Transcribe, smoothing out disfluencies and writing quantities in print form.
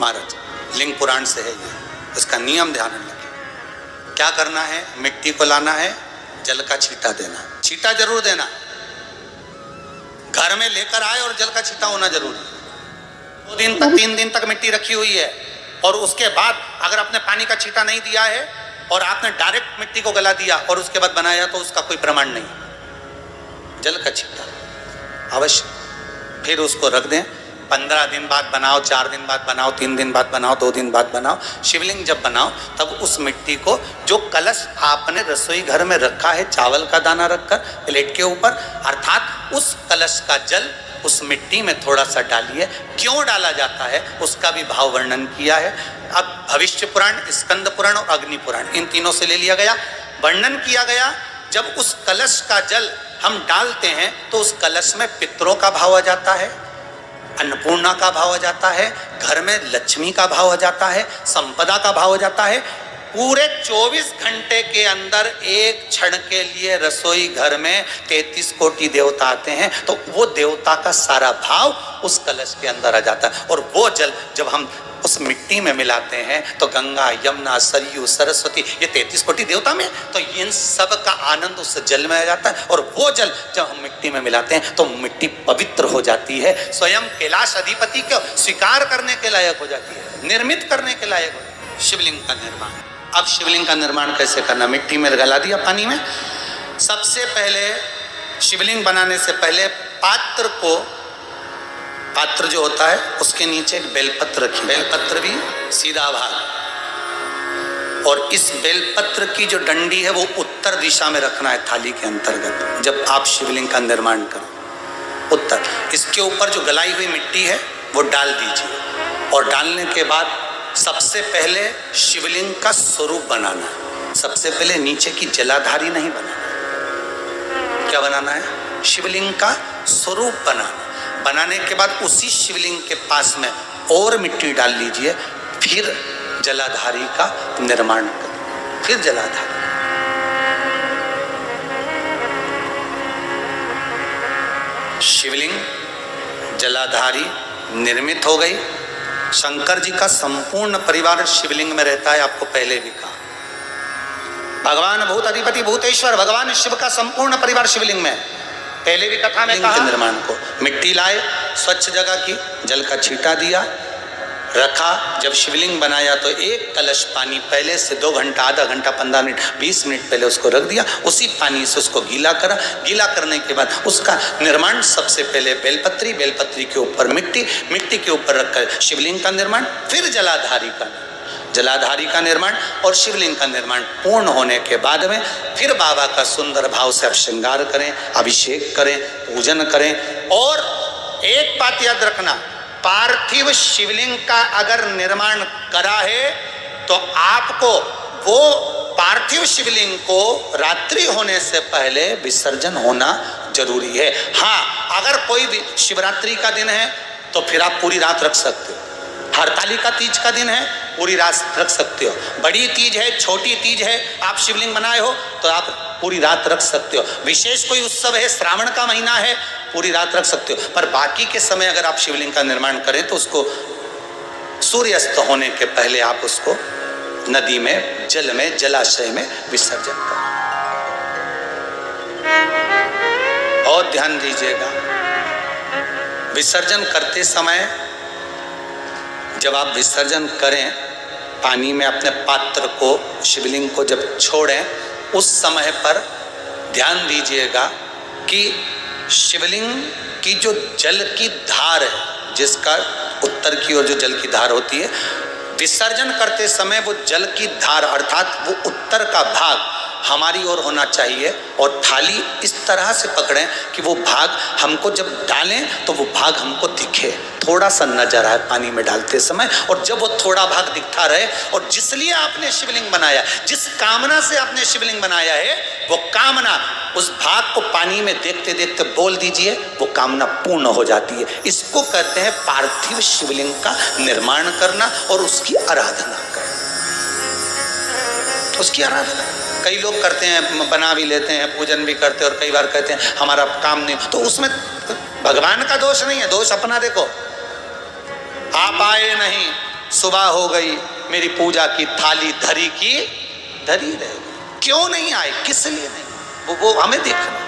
महाराज, लिंग पुराण से है ये, इसका नियम ध्यान रखना। क्या करना है, मिट्टी को लाना है, जल का छींटा देना, छींटा जरूर देना, घर में लेकर आए और जल का छींटा होना जरूरी है। 2 दिन तक 3 दिन तक मिट्टी रखी हुई है और उसके बाद अगर आपने पानी का छींटा नहीं दिया है और आपने डायरेक्ट मिट्टी को गला दिया और उसके बाद बनाया तो उसका कोई प्रमाण नहीं। जल का छींटा अवश्य, फिर उसको रख दें। 15 दिन बाद बनाओ, 4 दिन बाद बनाओ, 3 दिन बाद बनाओ, 2 दिन बाद बनाओ। शिवलिंग जब बनाओ तब उस मिट्टी को, जो कलश आपने रसोई घर में रखा है चावल का दाना रखकर प्लेट के ऊपर, अर्थात उस कलश का जल उस मिट्टी में थोड़ा सा डालिए। क्यों डाला जाता है उसका भी भाव वर्णन किया है। अब भविष्य पुराण, स्कंद पुराण और अग्नि पुराण, इन तीनों से ले लिया गया। वर्णन किया गया, जब उस कलश का जल हम डालते हैं तो उस कलश में पितरों का भाव आ जाता है, अन्नपूर्णा का भाव आ जाता है, घर में लक्ष्मी का भाव आ जाता है, संपदा का भाव आ जाता है। पूरे 24 घंटे के अंदर एक क्षण के लिए रसोई घर में 33 कोटि देवता आते हैं, तो वो देवता का सारा भाव उस कलश के अंदर आ जाता है। और वो जल जब हम उस मिट्टी में मिलाते हैं तो गंगा, यमुना, सरयू, सरस्वती, ये 33 कोटि देवता में, तो इन सब का आनंद उस जल में आ जाता है। और वो जल जब हम मिट्टी में मिलाते हैं तो मिट्टी पवित्र हो जाती है, स्वयं कैलाश अधिपति को स्वीकार करने के लायक हो जाती है, निर्मित करने के लायक हो जाती है। शिवलिंग का निर्माण। अब शिवलिंग का निर्माण कैसे करना, मिट्टी में गला दिया पानी में। सबसे पहले शिवलिंग बनाने से पहले पात्र को, पात्र जो होता है उसके नीचे एक बेलपत्र रखिए, बेलपत्र भी सीधा भाग, और इस बेलपत्र की जो डंडी है वो उत्तर दिशा में रखना है थाली के अंतर्गत। जब आप शिवलिंग का निर्माण करें उत्तर, इसके ऊपर जो गलाई हुई मिट्टी है वो डाल दीजिए। और डालने के बाद सबसे पहले शिवलिंग का स्वरूप बनाना है। सबसे पहले नीचे की जलाधारी नहीं बनाना, क्या बनाना है, शिवलिंग का स्वरूप बनाना। बनाने के बाद उसी शिवलिंग के पास में और मिट्टी डाल लीजिए, फिर जलाधारी का निर्माण करें, फिर जलाधारी। शिवलिंग जलाधारी निर्मित हो गई। शंकर जी का संपूर्ण परिवार शिवलिंग में रहता है, आपको पहले भी कहा। भगवान भूत अधिपति भूतेश्वर, भगवान शिव का संपूर्ण परिवार शिवलिंग में, पहले भी कथा में कहा। निर्माण को मिट्टी लाए, स्वच्छ जगह की, जल का छींटा दिया, रखा। जब शिवलिंग बनाया तो एक कलश पानी पहले से 2 घंटा, आधा घंटा, 15 मिनट, 20 मिनट पहले उसको रख दिया। उसी पानी से उसको गीला करा। गीला करने के बाद उसका निर्माण, सबसे पहले बेलपत्री, बेलपत्री के ऊपर मिट्टी, मिट्टी के ऊपर रखकर शिवलिंग का निर्माण, फिर जलाधारी का, जलाधारी का निर्माण। और शिवलिंग का निर्माण पूर्ण होने के बाद में फिर बाबा का सुंदर भाव से आप श्रृंगार करें, अभिषेक करें, पूजन करें। और एक बात याद रखना, पार्थिव शिवलिंग का अगर निर्माण करा है तो आपको वो पार्थिव शिवलिंग को रात्रि होने से पहले विसर्जन होना जरूरी है। हाँ, अगर कोई भी शिवरात्रि का दिन है तो फिर आप पूरी रात रख सकते हो। हरतालिका तीज का दिन है, पूरी रात रख सकते हो। बड़ी तीज है, छोटी तीज है, आप शिवलिंग बनाए हो तो आप पूरी रात रख सकते हो। विशेष कोई उत्सव है, श्रावण का महीना है, पूरी रात रख सकते हो। पर बाकी के समय अगर आप शिवलिंग का निर्माण करें तो उसको सूर्यास्त होने के पहले आप उसको नदी में, जल में, जलाशय में विसर्जन करें। और ध्यान दीजिएगा, विसर्जन करते समय जब आप विसर्जन करें पानी में अपने पात्र को, शिवलिंग को जब छोड़ें, उस समय पर ध्यान दीजिएगा कि शिवलिंग की जो जल की धार है, जिसका उत्तर की ओर जो जल की धार होती है, विसर्जन करते समय वो जल की धार अर्थात वो उत्तर का भाग हमारी ओर होना चाहिए। और थाली इस तरह से पकड़ें कि वो भाग हमको जब डालें तो वो भाग हमको दिखे, थोड़ा सा नजर आए पानी में डालते समय। और जब वो थोड़ा भाग दिखता रहे, और जिसलिए आपने शिवलिंग बनाया, जिस कामना से आपने शिवलिंग बनाया है, वो कामना उस भाग को पानी में देखते देखते बोल दीजिए, वो कामना पूर्ण हो जाती है। इसको कहते हैं पार्थिव शिवलिंग का निर्माण करना और उसकी आराधना करना, उसकी आराधना। कई लोग करते हैं, बना भी लेते हैं, पूजन भी करते हैं, और कई बार कहते हैं हमारा काम नहीं, तो उसमें भगवान का दोष नहीं है, दोष अपना। देखो, आप आए नहीं, सुबह हो गई, मेरी पूजा की थाली धरी की धरी रह गई। क्यों नहीं आए, किस लिए नहीं, वो हमें देखना।